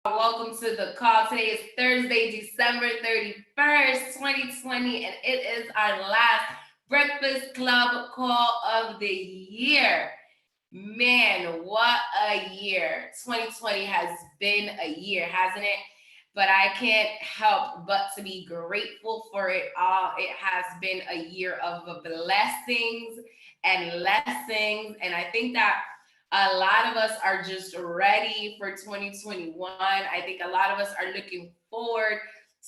Welcome to the call. Today is Thursday, December 31st, 2020, and it is our last Breakfast Club call of the year. Man, what a year. 2020 has been a year, hasn't it? But I can't help but to be grateful for it all. It has been a year of blessings and lessons. And I think that a lot of us are just ready for 2021. I think a lot of us are looking forward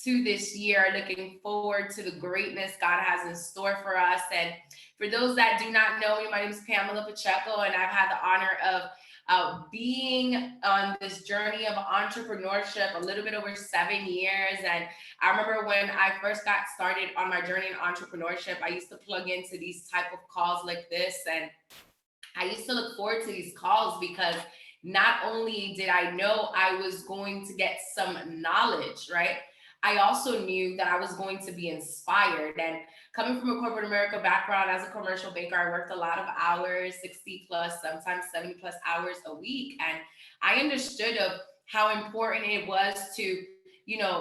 to this year, looking forward to the greatness God has in store for us. And for those that do not know me, my name is Pamela Pacheco, and I've had the honor of being on this journey of entrepreneurship a little bit over 7 years. And I remember when I first got started on my journey in entrepreneurship, I used to plug into these type of calls like this, and I used to look forward to these calls because not only did I know I was going to get some knowledge, right? I also knew that I was going to be inspired. And coming from a corporate America background as a commercial banker, I worked a lot of hours, 60 plus, sometimes 70 plus hours a week. And I understood of how important it was to,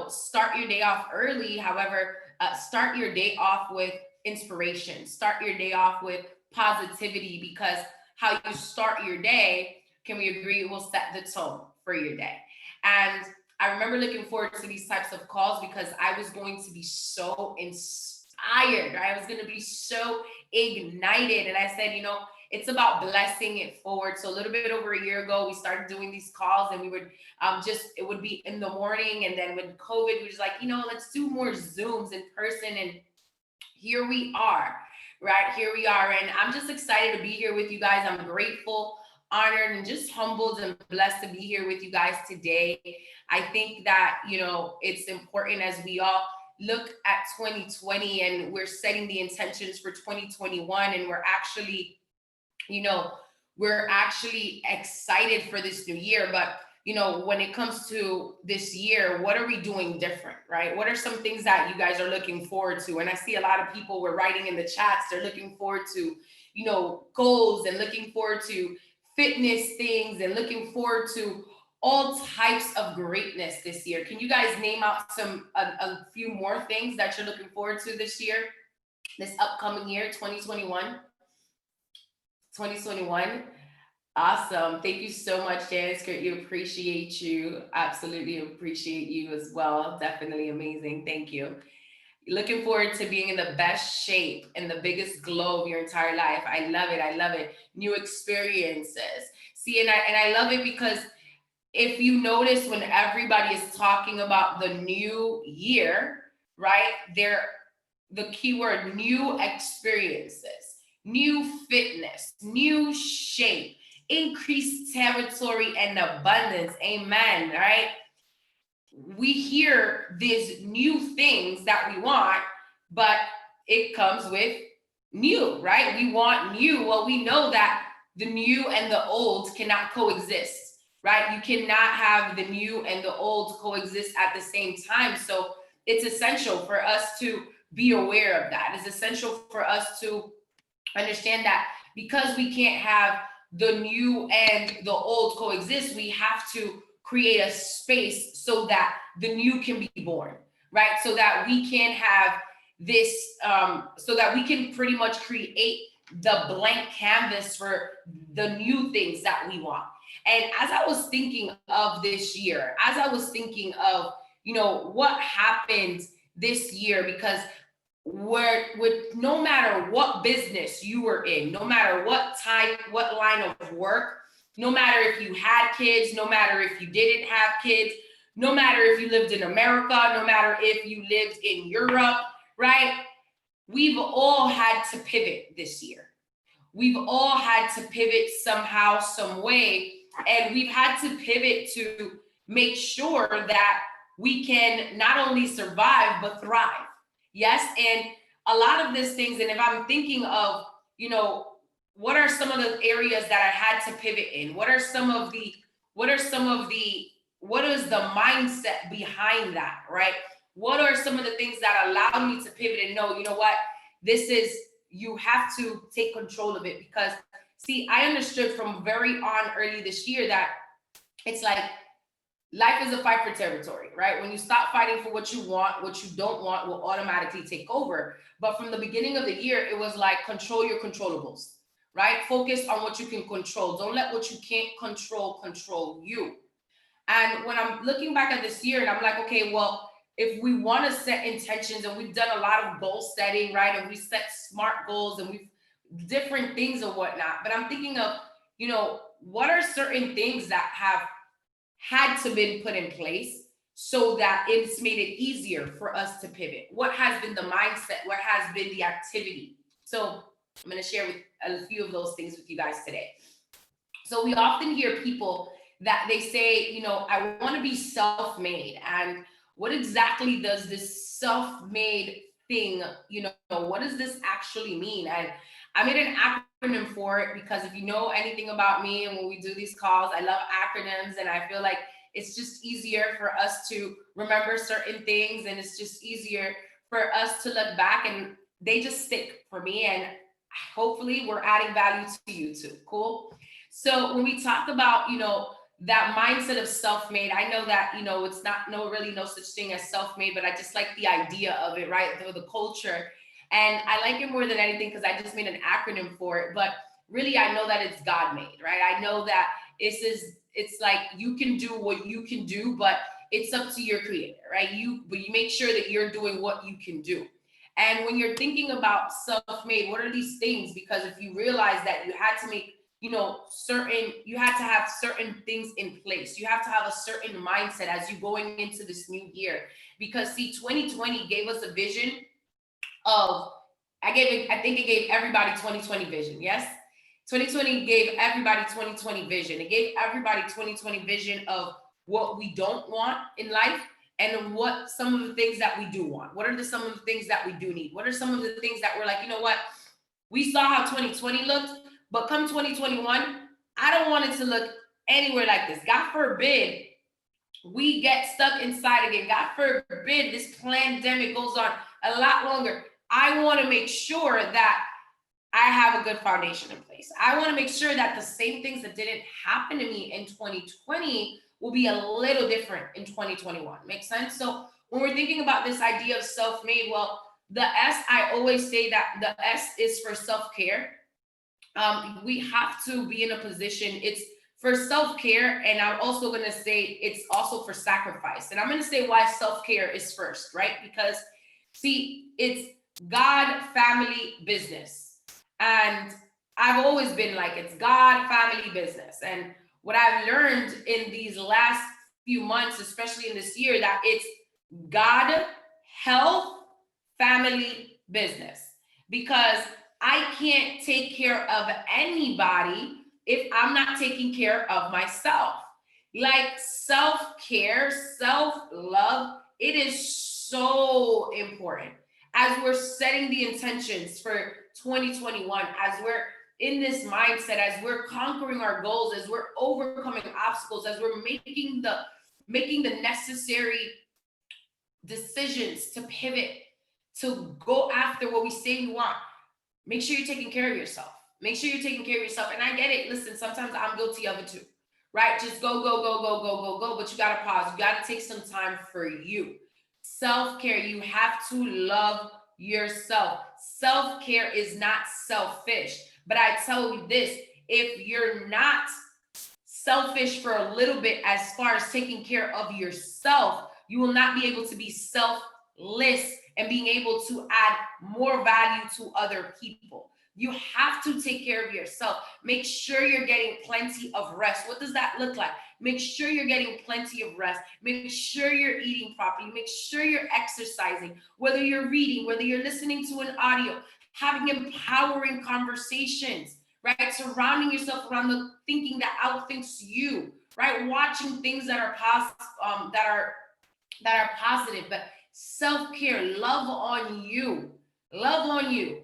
start your day off early. However, start your day off with inspiration, start your day off with positivity, because how you start your day, can we agree, will set the tone for your day. And I remember looking forward to these types of calls because I was going to be so inspired. I was going to be so ignited. And I said, it's about blessing it forward. So a little bit over a year ago, we started doing these calls, and we would it would be in the morning. And then when COVID, we was like, let's do more Zooms in person. And here we are, right? Here we are. And I'm just excited to be here with you guys. I'm grateful, honored, and just humbled and blessed to be here with you guys today. I think that, it's important as we all look at 2020 and we're setting the intentions for 2021, and you know, we're actually excited for this new year. But when it comes to this year, what are we doing different, right? What are some things that you guys are looking forward to? And I see a lot of people were writing in the chats, they're looking forward to, goals, and looking forward to fitness things, and looking forward to all types of greatness this year. Can you guys name out a few more things that you're looking forward to this year, this upcoming year, 2021? 2021. Awesome. Thank you so much, Janice. You appreciate you. Absolutely appreciate you as well. Definitely amazing. Thank you. Looking forward to being in the best shape and the biggest glow of your entire life. I love it. I love it. New experiences. See, and I love it because if you notice, when everybody is talking about the new year, right? The keyword new experiences, new fitness, new shape, increased territory and abundance. Amen. Right? We hear these new things that we want, but it comes with new, right? We want new. Well, we know that the new and the old cannot coexist, right? You cannot have the new and the old coexist at the same time. So it's essential for us to be aware of that. It's essential for us to understand that because we can't have the new and the old coexist, we have to create a space so that the new can be born, right? So that we can have this, so that we can pretty much create the blank canvas for the new things that we want. And as I was thinking of this year, as I was thinking of, what happened this year, because with no matter what business you were in, no matter what line of work, no matter if you had kids, no matter if you didn't have kids, no matter if you lived in America, no matter if you lived in Europe, right? We've all had to pivot this year. We've all had to pivot somehow, some way, and we've had to pivot to make sure that we can not only survive, but thrive. Yes. And a lot of these things, and if I'm thinking of, what are some of the areas that I had to pivot in? What is the mindset behind that, right? What are some of the things that allow me to pivot and know, what, you have to take control of it? Because see, I understood from very early this year that it's like, life is a fight for territory, right? When you stop fighting for what you want, what you don't want will automatically take over. But from the beginning of the year, it was like control your controllables, right? Focus on what you can control. Don't let what you can't control you. And when I'm looking back at this year and I'm like, okay, well, if we want to set intentions, and we've done a lot of goal setting, right? And we set smart goals and we've different things and whatnot. But I'm thinking of, what are certain things that have had to been put in place so that it's made it easier for us to pivot? What has been the mindset? What has been the activity? So I'm going to share with a few of those things with you guys today. So we often hear people that they say, I want to be self-made. And what exactly does this self-made thing, what does this actually mean? And I made an acronym for it because if you know anything about me and when we do these calls, I love acronyms and I feel like it's just easier for us to remember certain things, and it's just easier for us to look back, and they just stick for me, and hopefully we're adding value to you too. Cool. So when we talk about, that mindset of self-made, I know that, it's not no such thing as self-made, but I just like the idea of it, right? The culture. And I like it more than anything because I just made an acronym for it. But really, I know that it's God made, right? I know that it's like you can do what you can do, but it's up to your creator, right? But you make sure that you're doing what you can do. And when you're thinking about self-made, what are these things? Because if you realize that you had to make, you had to have certain things in place. You have to have a certain mindset as you going into this new year. Because see, 2020 gave us a vision of, I think it gave everybody 2020 vision. Yes. 2020 gave everybody 2020 vision. It gave everybody 2020 vision of what we don't want in life and what some of the things that we do want. What are some of the things that we do need? What are some of the things that we're like, you know what? We saw how 2020 looked, but come 2021, I don't want it to look anywhere like this. God forbid we get stuck inside again. God forbid this pandemic goes on a lot longer. I want to make sure that I have a good foundation in place. I want to make sure that the same things that didn't happen to me in 2020 will be a little different in 2021. Makes sense? So when we're thinking about this idea of self-made, well, the S, I always say that the S is for self-care. We have to be in a position, it's for self-care, and I'm also going to say it's also for sacrifice. And I'm going to say why self-care is first, right? Because see, it's God, family, business. And I've always been like, it's God, family, business. And what I've learned in these last few months, especially in this year, that it's God, health, family, business. Because I can't take care of anybody if I'm not taking care of myself. Like self-care, self-love, it is so important as we're setting the intentions for 2021, as we're in this mindset, as we're conquering our goals, as we're overcoming obstacles, as we're making the necessary decisions to pivot, to go after what we say we want. Make sure you're taking care of yourself. Make sure you're taking care of yourself. And I get it. Listen, sometimes I'm guilty of it too, right? Just go, go, go, go, go, go, go. But you got to pause. You got to take some time for you. Self-care. You have to love yourself. Self-care is not selfish. But I tell you this, if you're not selfish for a little bit as far as taking care of yourself, you will not be able to be selfless and being able to add more value to other people. You have to take care of yourself. Make sure you're getting plenty of rest. What does that look like? Make sure you're getting plenty of rest. Make sure you're eating properly. Make sure you're exercising, whether you're reading, whether you're listening to an audio, having empowering conversations, right? Surrounding yourself around the thinking that outthinks you, right? Watching things that are positive, but self-care, love on you. Love on you.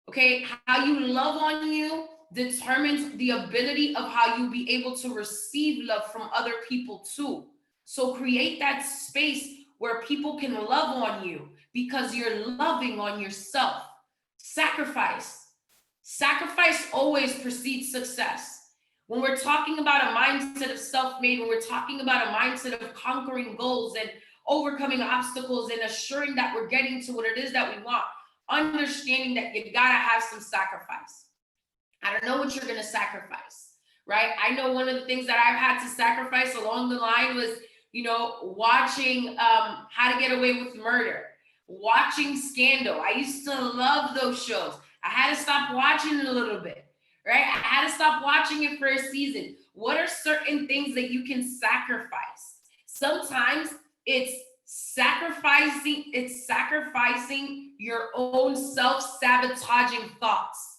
Okay, how you love on you determines the ability of how you be able to receive love from other people too. So create that space where people can love on you because you're loving on yourself. Sacrifice always precedes success. When we're talking about a mindset of self-made, when we're talking about a mindset of conquering goals and overcoming obstacles and assuring that we're getting to what it is that we want, understanding that you gotta have some sacrifice. I don't know what you're gonna sacrifice, right? I know one of the things that I've had to sacrifice along the line was, watching How to Get Away with Murder, watching Scandal. I used to love those shows. I had to stop watching it a little bit, right? I had to stop watching it for a season. What are certain things that you can sacrifice? Sometimes it's sacrificing your own self-sabotaging thoughts.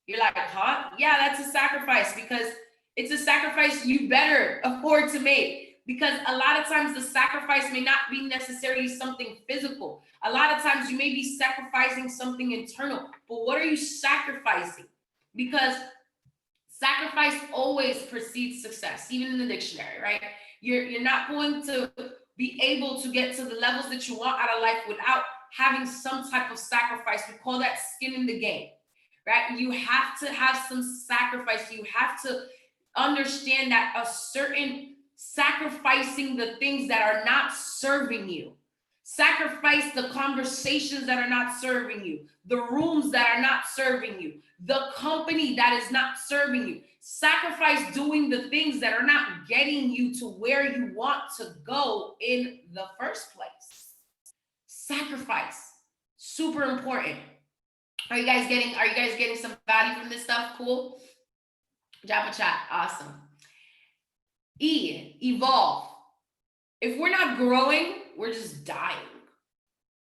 You're like, huh? Yeah, that's a sacrifice, because it's a sacrifice you better afford to make. Because a lot of times the sacrifice may not be necessarily something physical. A lot of times you may be sacrificing something internal. But what are you sacrificing? Because sacrifice always precedes success, even in the dictionary, right? You're not going to be able to get to the levels that you want out of life without having some type of sacrifice. We call that skin in the game, right? You have to have some sacrifice. You have to understand that a certain sacrificing the things that are not serving you. Sacrifice the conversations that are not serving you, the rooms that are not serving you, the company that is not serving you. Sacrifice doing the things that are not getting you to where you want to go in the first place. Sacrifice, super important. Are you guys getting some value from this stuff? Cool. Java chat, awesome. Evolve. If we're not growing, we're just dying.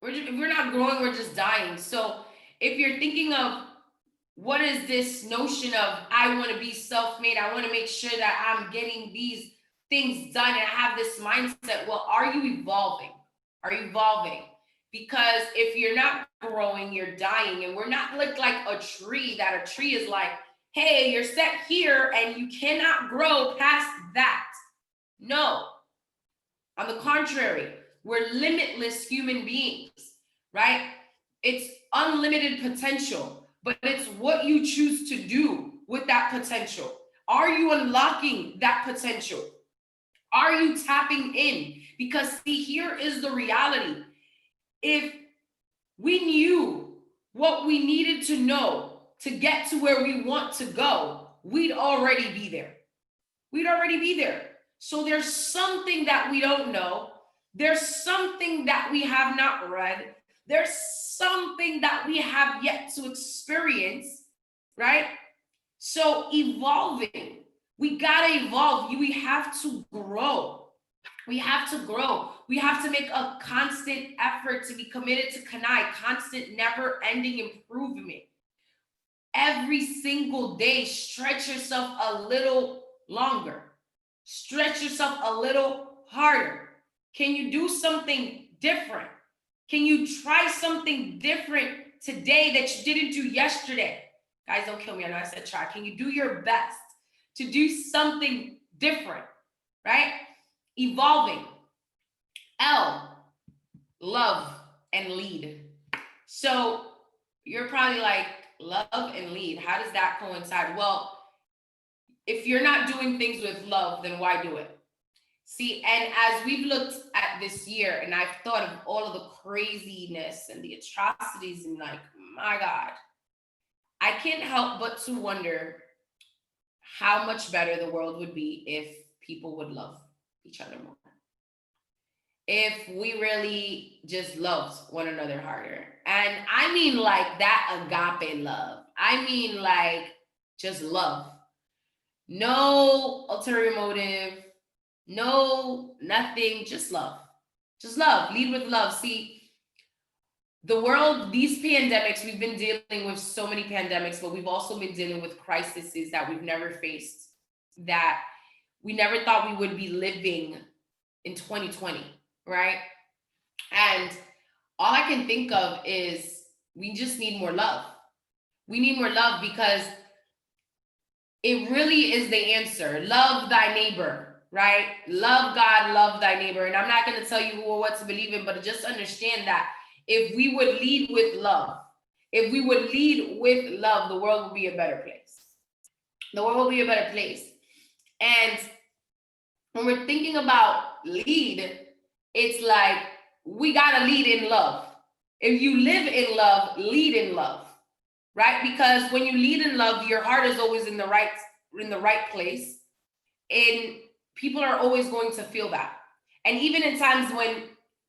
If we're not growing, we're just dying. So if you're thinking of what is this notion of I want to be self-made, I want to make sure that I'm getting these things done and I have this mindset, well, are you evolving? Are you evolving? Because if you're not growing, you're dying. And we're not like a tree, that a tree is like, hey, you're set here and you cannot grow past that. No. On the contrary, we're limitless human beings, right? It's unlimited potential, but it's what you choose to do with that potential. Are you unlocking that potential? Are you tapping in? Because see, here is the reality. If we knew what we needed to know to get to where we want to go, we'd already be there. We'd already be there. So there's something that we don't know. There's something that we have not read. There's something that we have yet to experience, right? So evolving, we gotta evolve. We have to grow. We have to grow. We have to make a constant effort to be committed to constant, never-ending improvement. Every single day, stretch yourself a little longer. Stretch yourself a little harder. Can you do something different? Can you try something different today that you didn't do yesterday? Guys, don't kill me. I know I said try. Can you do your best to do something different, right? Evolving. L, love and lead. So you're probably like, love and lead, how does that coincide? Well, if you're not doing things with love, then why do it? See, and as we've looked at this year and I've thought of all of the craziness and the atrocities and like, my God, I can't help but to wonder how much better the world would be if people would love each other more. If we really just loved one another harder. And I mean like that agape love. I mean like just love. No ulterior motive, no nothing, just love. Just love, lead with love. See, the world, these pandemics, we've been dealing with so many pandemics, but we've also been dealing with crises that we've never faced, that we never thought we would be living in 2020, right? And all I can think of is we just need more love. We need more love because it really is the answer. Love thy neighbor, right? Love God, love thy neighbor. And I'm not going to tell you who or what to believe in, but just understand that if we would lead with love, the world would be a better place. The world will be a better place. And when we're thinking about lead, it's like we gotta lead in love. If you live in love, lead in love, right? Because when you lead in love, your heart is always in the right place, and people are always going to feel that. And even in times when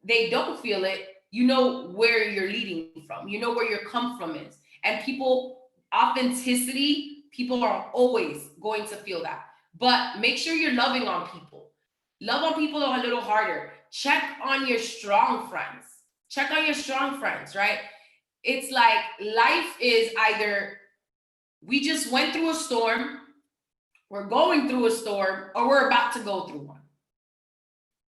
they don't feel it, you know where you're leading from, you know where your come from is. And people, authenticity, people are always going to feel that. But make sure you're loving on people. Love on people a little harder. Check on your strong friends. Check on your strong friends, right? It's like life is either we just went through a storm, we're going through a storm, or we're about to go through one.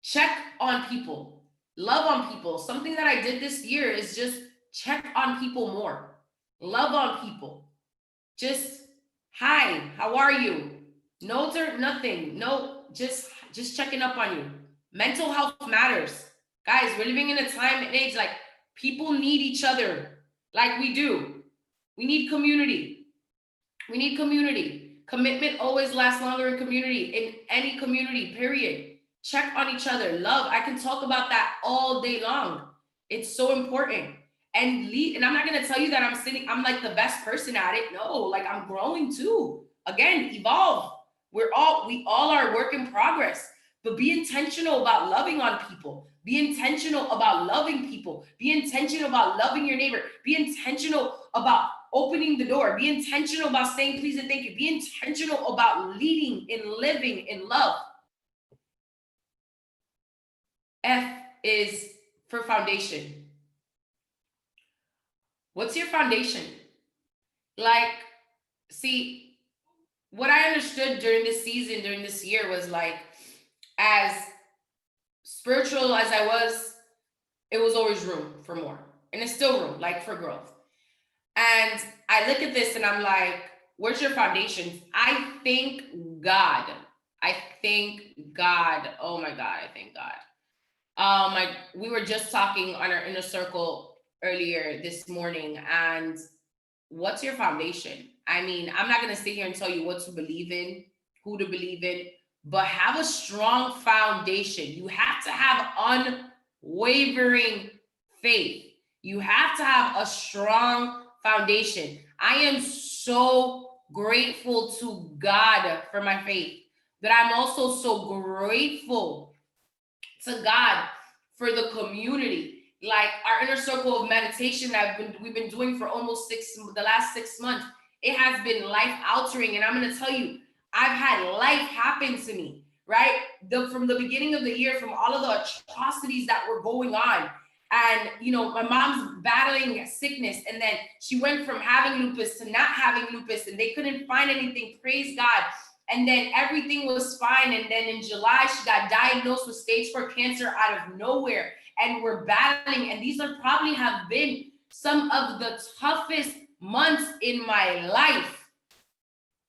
Check on people. Love on people. Something that I did this year is just check on people more. Love on people. Just, hi, how are you? No, nothing. No, just checking up on you. Mental health matters. Guys, we're living in a time and age like people need each other like we do. We need community. We need community. Commitment always lasts longer in community, in any community, period. Check on each other. Love, I can talk about that all day long. It's so important. And lead, and I'm not gonna tell you that I'm like the best person at it. No, like I'm growing too. Again, evolve. We all are work in progress. But be intentional about loving on people. Be intentional about loving people. Be intentional about loving your neighbor. Be intentional about opening the door. Be intentional about saying please and thank you. Be intentional about leading and living in love. F is for foundation. What's your foundation? Like, see, what I understood during this season, during this year was like, as spiritual as I was, it was always room for more. And it's still room, like for growth. And I look at this and I'm like, where's your foundation? I thank God. I thank God. Oh my God, I thank God. We were just talking on our inner circle earlier this morning, and what's your foundation? I mean, I'm not going to sit here and tell you what to believe in, who to believe in, but have a strong foundation. You have to have unwavering faith. You have to have a strong foundation. I am so grateful to God for my faith, but I'm also so grateful to God for the community. Like our inner circle of meditation that we've been doing for almost the last 6 months. It has been life altering. And I'm going to tell you, I've had life happen to me, right? From the beginning of the year, from all of the atrocities that were going on. And, my mom's battling sickness. And then she went from having lupus to not having lupus. And they couldn't find anything. Praise God. And then everything was fine. And then in July, she got diagnosed with stage 4 cancer out of nowhere. And we're battling. And these are probably have been some of the toughest months in my life.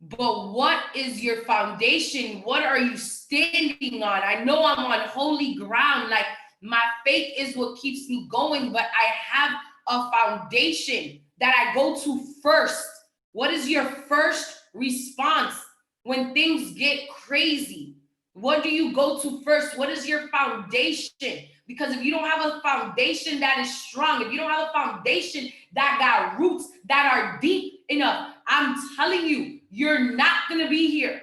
But what is your foundation? What are you standing on? I know I'm on holy ground. Like my faith is what keeps me going, but I have a foundation that I go to first. What is your first response when things get crazy? What do you go to first? What is your foundation? Because if you don't have a foundation that is strong, if you don't have a foundation that got roots that are deep enough, I'm telling you, you're not going to be here.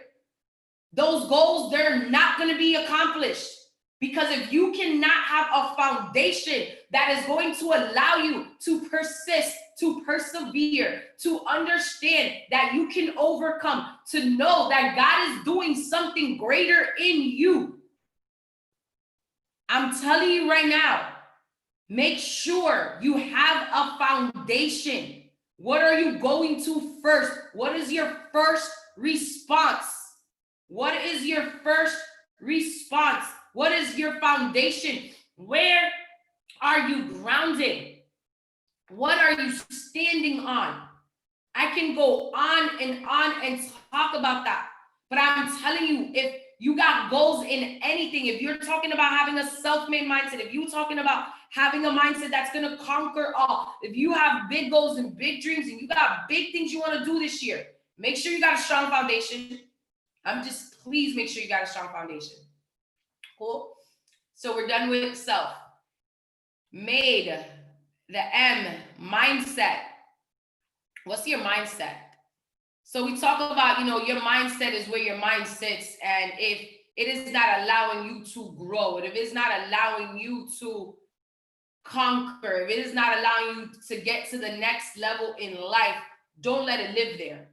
Those goals, they're not going to be accomplished. Because if you cannot have a foundation that is going to allow you to persist, to persevere, to understand that you can overcome, to know that God is doing something greater in you, I'm telling you right now, make sure you have a foundation. What are you going to first? What is your first response? What is your first response? What is your foundation? Where are you grounded? What are you standing on? I can go on and talk about that. But I'm telling you, if you got goals in anything, if you're talking about having a self-made mindset, if you're talking about having a mindset that's going to conquer all, if you have big goals and big dreams and you got big things you want to do this year, make sure you got a strong foundation. I'm just please make sure you got a strong foundation. Cool? So we're done with self. Made, the M, mindset. What's your mindset? So we talk about, your mindset is where your mind sits. And if it is not allowing you to grow, if it's not allowing you to conquer, if it is not allowing you to get to the next level in life, don't let it live there.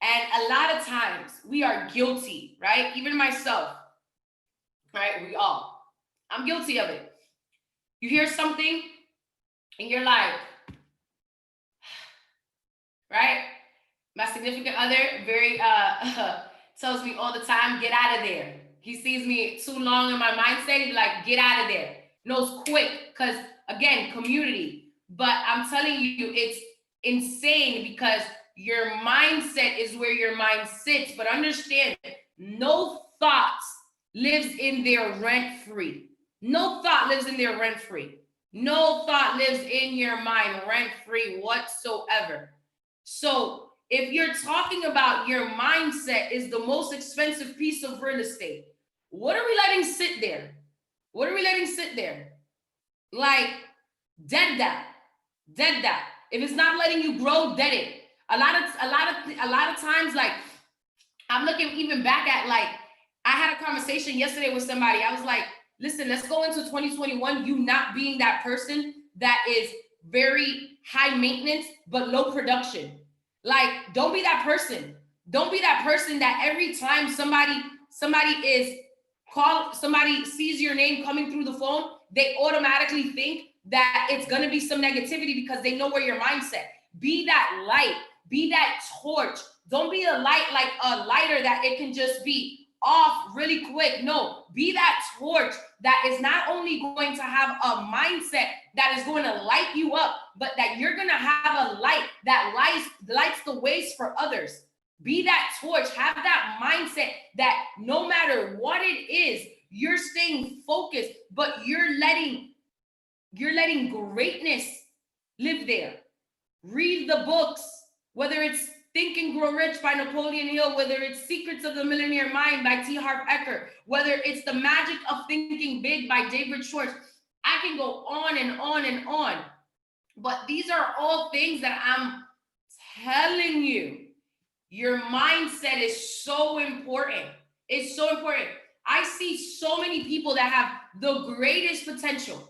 And a lot of times we are guilty, right? Even myself, right? We all. I'm guilty of it. You hear something and you're like, right? My significant other very tells me all the time, get out of there. He sees me too long in my mindset, he'd be like, get out of there. Knows quick, because again, community. But I'm telling you, it's insane because your mindset is where your mind sits. But understand, no thought lives in there rent-free. No thought lives in there rent-free. No thought lives in your mind rent-free whatsoever. So if you're talking about your mindset is the most expensive piece of real estate, what are we letting sit there? What are we letting sit there? Like, dead that. If it's not letting you grow, dead it. A lot of times, like, I'm looking even back at, like, I had a conversation yesterday with somebody. I was like, listen, let's go into 2021, you not being that person that is very high maintenance, but low production. Like, don't be that person. Don't be that person that every time somebody sees your name coming through the phone, they automatically think that it's going to be some negativity because they know where your mindset. Be that light. Be that torch. Don't be a light like a lighter that it can just be off really quick. No, be that torch that is not only going to have a mindset that is going to light you up, but that you're going to have a light that lights the ways for others. Be that torch. Have that mindset that no matter what it is, you're staying focused, but you're letting greatness live there. Read the books, whether it's Think and Grow Rich by Napoleon Hill, whether it's Secrets of the Millionaire Mind by T. Harv Eker, whether it's The Magic of Thinking Big by David Schwartz. I can go on and on and on. But these are all things that I'm telling you. Your mindset is so important. It's so important. I see so many people that have the greatest potential.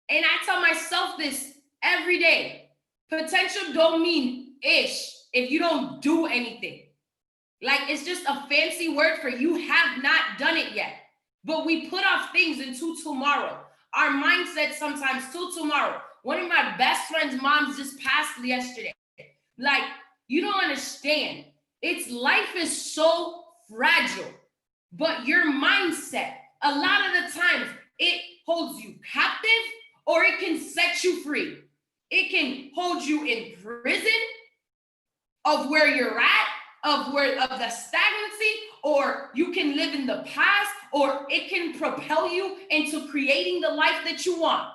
And I tell myself this every day. Potential don't mean ish if you don't do anything. Like, it's just a fancy word for you have not done it yet. But we put off things into tomorrow. Our mindset sometimes till tomorrow. One of my best friend's moms just passed yesterday. Like, you don't understand. Life is so fragile. But your mindset, a lot of the times, it holds you captive or it can set you free. It can hold you in prison of where you're at, of the stagnancy, or you can live in the past, or it can propel you into creating the life that you want.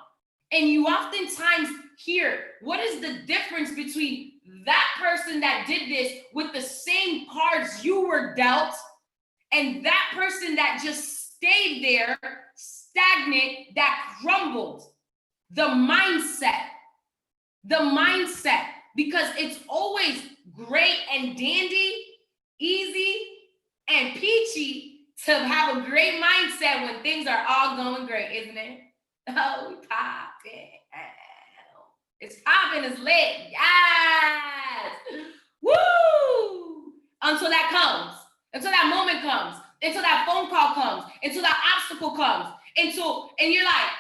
And you oftentimes hear, what is the difference between that person that did this with the same cards you were dealt and that person that just stayed there, stagnant, that crumbled? The mindset. Because it's always great and dandy, easy and peachy to have a great mindset when things are all going great, isn't it? Oh, we popping. It's popping, it's lit. Yes. Woo! Until that comes. Until that moment comes. Until that phone call comes. Until that obstacle comes. And you're like,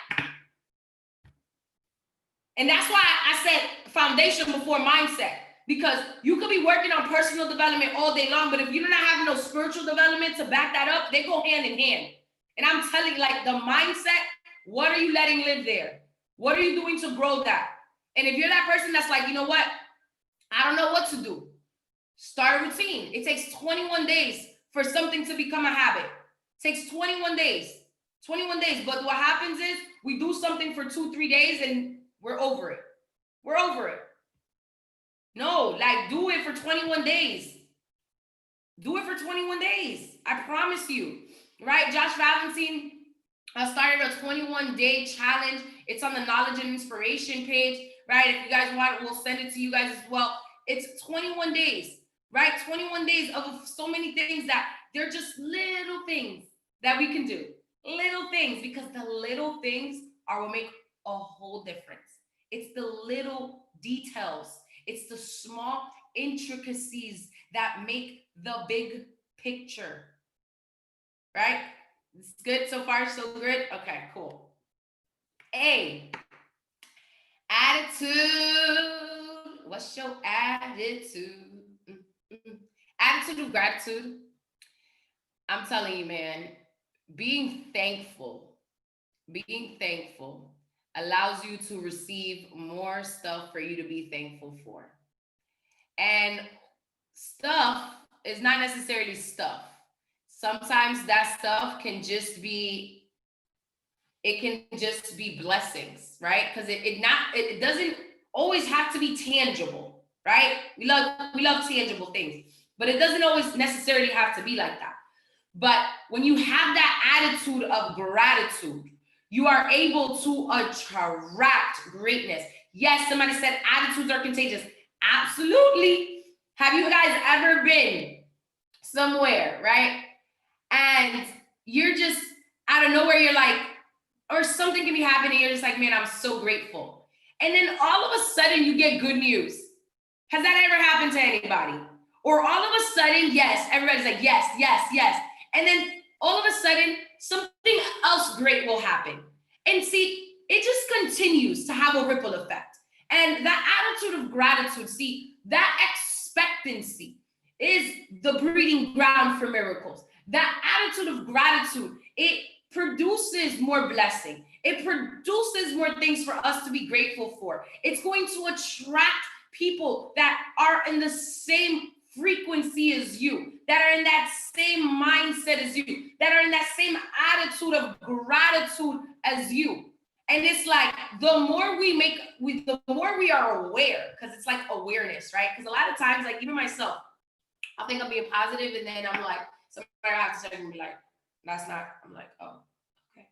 and that's why I said foundation before mindset. Because you could be working on personal development all day long, but if you're not having no spiritual development to back that up, they go hand in hand. And I'm telling you, like, the mindset, what are you letting live there? What are you doing to grow that? And if you're that person that's like, you know what? I don't know what to do. Start a routine. It takes 21 days for something to become a habit. It takes 21 days. 21 days. But what happens is we do something for 2-3 days and we're over it. We're over it. No, like, do it for 21 days. Do it for 21 days. I promise you, right? Josh Valentin started a 21-day challenge. It's on the Knowledge and Inspiration page, right? If you guys want, we'll send it to you guys as well. It's 21 days, right? 21 days of so many things that they're just little things that we can do. Little things, because the little things are what make a whole difference. It's the little details. It's the small intricacies that make the big picture, right? It's good so far, so good? Okay, cool. A, attitude. What's your attitude? Attitude of gratitude. I'm telling you, man, being thankful allows you to receive more stuff for you to be thankful for. And stuff is not necessarily stuff. Sometimes that stuff can just be, it can just be blessings, right? Because it doesn't always have to be tangible, right? We love tangible things, but it doesn't always necessarily have to be like that. But when you have that attitude of gratitude, you are able to attract greatness. Yes, somebody said attitudes are contagious. Absolutely. Have you guys ever been somewhere, right? And you're just out of nowhere, you're like, or something can be happening, you're just like, man, I'm so grateful. And then all of a sudden you get good news. Has that ever happened to anybody? Or all of a sudden, yes, everybody's like, yes, yes, yes. And then all of a sudden, something else great will happen. And see, it just continues to have a ripple effect. And that attitude of gratitude, see, that expectancy is the breeding ground for miracles. That attitude of gratitude, it produces more blessing. It produces more things for us to be grateful for. It's going to attract people that are in the same frequency as you, that are in that same mindset as you, that are in that same attitude of gratitude as you. And it's like the more the more we are aware, because it's like awareness, right? Because a lot of times, like even myself, I think I'm being positive, and then I'm like, somebody have to say and be like, that's not. I'm like, oh, okay,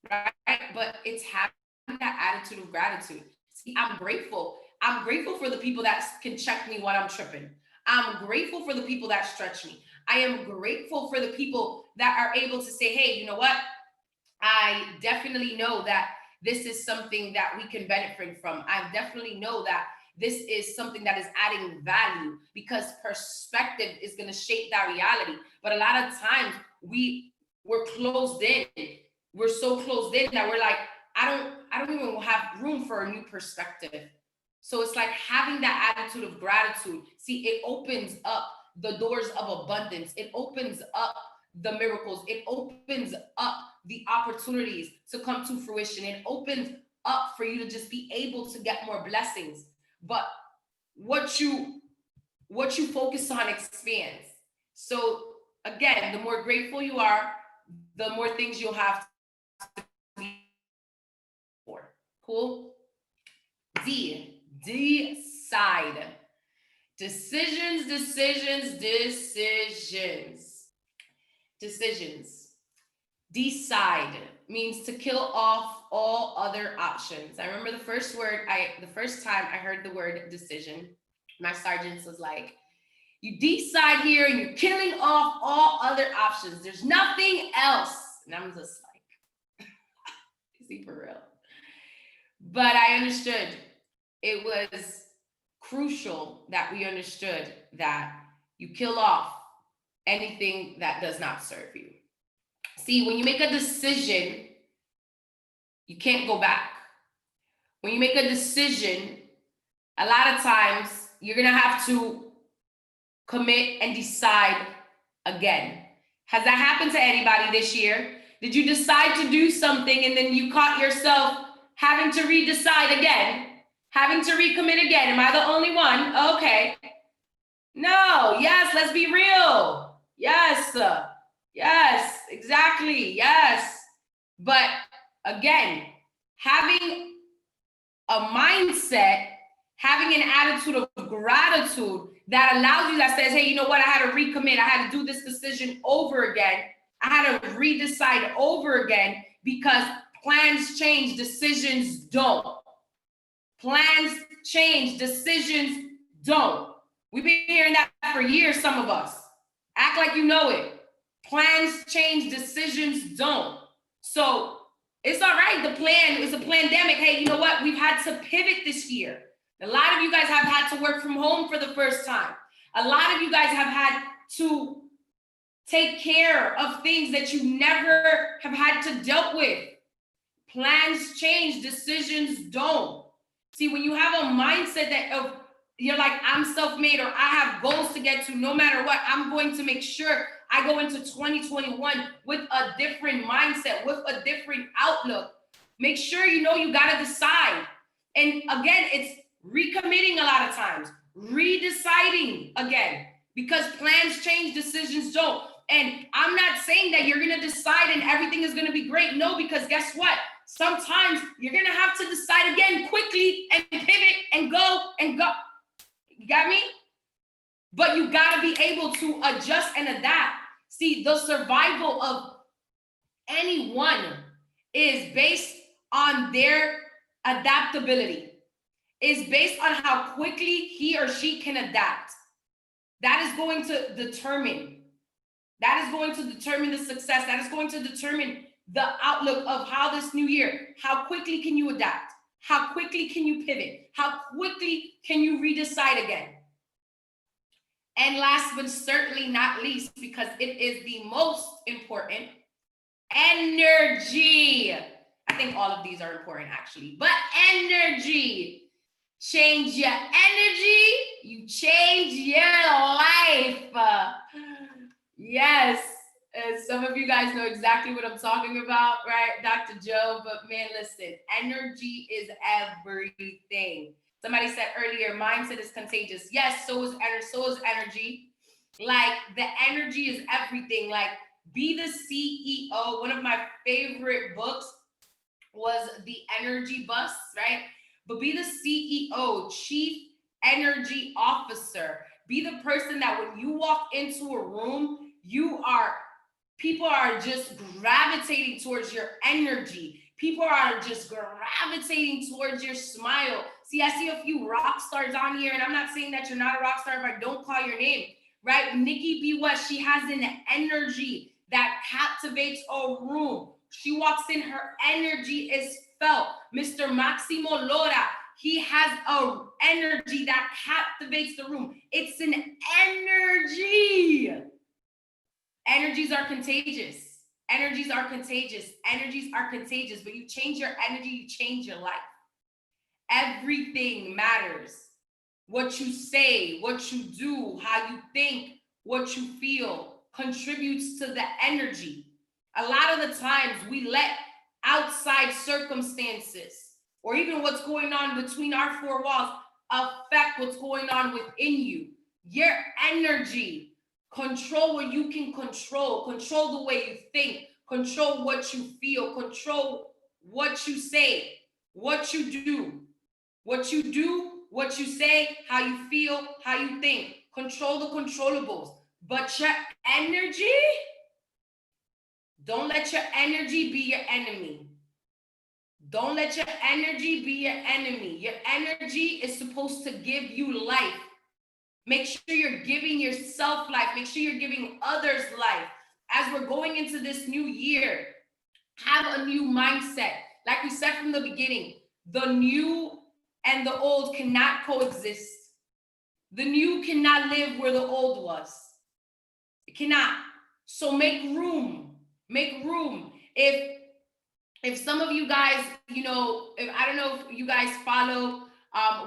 right? But it's having that attitude of gratitude. See, I'm grateful. I'm grateful for the people that can check me when I'm tripping. I'm grateful for the people that stretch me. I am grateful for the people that are able to say, hey, you know what? I definitely know that this is something that we can benefit from. I definitely know that this is something that is adding value, because perspective is going to shape that reality. But a lot of times we're closed in. We're so closed in that we're like, I don't even have room for a new perspective. So it's like having that attitude of gratitude. See, it opens up the doors of abundance. It opens up the miracles. It opens up the opportunities to come to fruition. It opens up for you to just be able to get more blessings. But what you focus on expands. So again, the more grateful you are, the more things you'll have to be for. Cool? D, decide. Decisions, decisions, decisions. Decisions. Decide means to kill off all other options. I remember the first time I heard the word decision, my sergeant was like, you decide here and you're killing off all other options. There's nothing else. And I'm just like, is he for real? But I understood it was crucial that we understood that you kill off anything that does not serve you. See, when you make a decision, you can't go back. When you make a decision, a lot of times you're going to have to commit and decide again. Has that happened to anybody this year? Did you decide to do something and then you caught yourself having to redecide again, having to recommit again? Am I the only one? Okay. No, yes, let's be real. Yes, yes, exactly, yes. But again, having a mindset, having an attitude of gratitude that allows you, that says, hey, you know what? I had to recommit. I had to do this decision over again. I had to redecide over again, because plans change, decisions don't. Plans change, decisions don't. We've been hearing that for years, some of us. Act like you know it. Plans change, decisions don't. So it's all right. The plan is a pandemic. Hey, you know what? We've had to pivot this year. A lot of you guys have had to work from home for the first time. A lot of you guys have had to take care of things that you never have had to deal with. Plans change, decisions don't. See, when you have a mindset that of you're like, I'm self-made, or I have goals to get to, no matter what, I'm going to make sure I go into 2021 with a different mindset, with a different outlook. Make sure you know you got to decide. And again, it's recommitting a lot of times, redeciding again, because plans change, decisions don't. And I'm not saying that you're going to decide and everything is going to be great. No, because guess what? Sometimes you're going to have to decide again quickly and pivot and go and go. You got me? But you got to be able to adjust and adapt. See, the survival of anyone is based on their adaptability, is based on how quickly he or she can adapt. That is going to determine. That is going to determine the success. That is going to determine the outlook of how this new year, how quickly can you adapt? How quickly can you pivot? How quickly can you redecide again? And last but certainly not least, because it is the most important, energy. I think all of these are important actually, but energy. Change your energy, you change your life. Yes, some of you guys know exactly what I'm talking about, right, Dr. Joe? But man, listen, energy is everything. Somebody said earlier, mindset is contagious. Yes, so is energy. Like, the energy is everything. Like, be the CEO. One of my favorite books was The Energy Bus, right? But be the CEO, Chief Energy Officer. Be the person that when you walk into a room, people are just gravitating towards your energy. People are just gravitating towards your smile. See, I see a few rock stars on here, and I'm not saying that you're not a rock star if I don't call your name, right? Nikki B. West, she has an energy that captivates a room. She walks in, her energy is felt. Mr. Maximo Lora, he has an energy that captivates the room. It's an energy. Energies are contagious. Energies are contagious. Energies are contagious. But you change your energy, you change your life. Everything matters. What you say, what you do, how you think, what you feel contributes to the energy. A lot of the times we let outside circumstances or even what's going on between our four walls affect what's going on within you. Your energy, control what you can control the way you think, control what you feel, control what you say, what you do, what you say, how you feel, how you think. Control the controllables. But your energy, don't let your energy be your enemy. Don't let your energy be your enemy. Your energy is supposed to give you life. Make sure you're giving yourself life. Make sure you're giving others life. As we're going into this new year, have a new mindset. Like we said from the beginning, the new and the old cannot coexist. The new cannot live where the old was. It cannot. So make room. Make room. If some of you guys, I don't know if you guys follow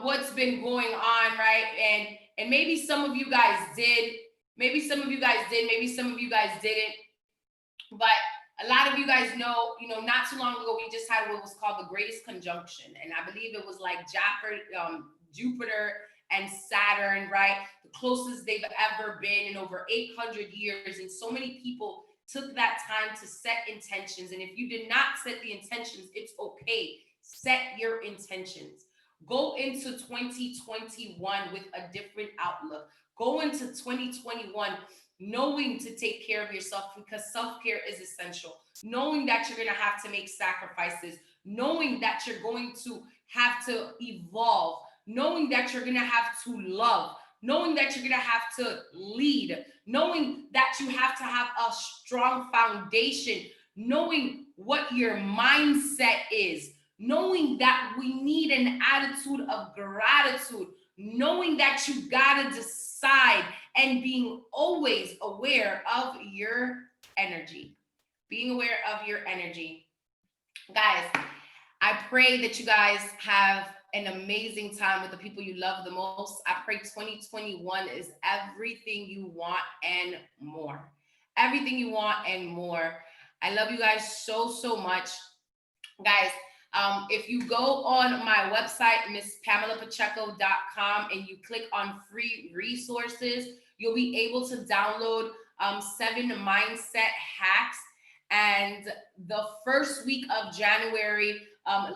what's been going on, right? And maybe some of you guys did. Maybe some of you guys did. Maybe some of you guys didn't. But a lot of you guys know, not too long ago, we just had what was called the greatest conjunction. And I believe it was like Jupiter and Saturn, right? The closest they've ever been in over 800 years. And so many people took that time to set intentions. And if you did not set the intentions, it's okay. Set your intentions. Go into 2021 with a different outlook. Go into 2021 knowing to take care of yourself, because self-care is essential. Knowing that you're going to have to make sacrifices, knowing that you're going to have to evolve, knowing that you're going to have to love, knowing that you're going to have to lead, knowing that you have to have a strong foundation, knowing what your mindset is, knowing that we need an attitude of gratitude, knowing that you got to decide, and being always aware of your energy. Being aware of your energy. Guys, I pray that you guys have an amazing time with the people you love the most. I pray 2021 is everything you want and more. Everything you want and more. I love you guys so, so much. Guys, if you go on my website, MissPamelaPacheco.com, and you click on free resources, you'll be able to download 7 mindset hacks. And the first week of January,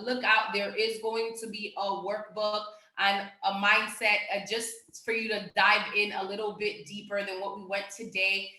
look out, there is going to be a workbook and a mindset just for you to dive in a little bit deeper than what we went today.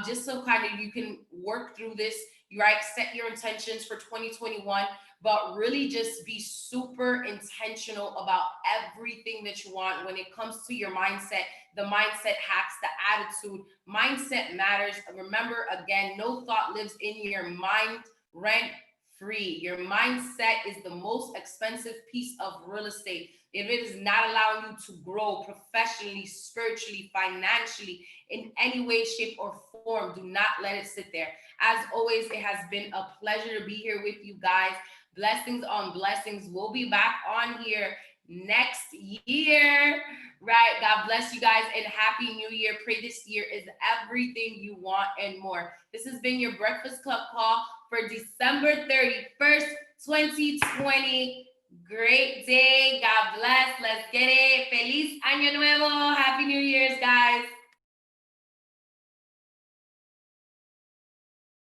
Just so kind of you can work through this, right? Set your intentions for 2021, but really just be super intentional about everything that you want when it comes to your mindset, the mindset hacks, the attitude. Mindset matters. Remember, again, no thought lives in your mind rent free. Your mindset is the most expensive piece of real estate. If it is not allowing you to grow professionally, spiritually, financially, in any way, shape, or form, do not let it sit there. As always, it has been a pleasure to be here with you guys. Blessings on blessings. We'll be back on here next year. Right. God bless you guys and Happy New Year. Pray this year is everything you want and more. This has been your Breakfast Club call for December 31st, 2020. Great day. God bless. Let's get it. Feliz Año Nuevo. Happy New Year's, guys.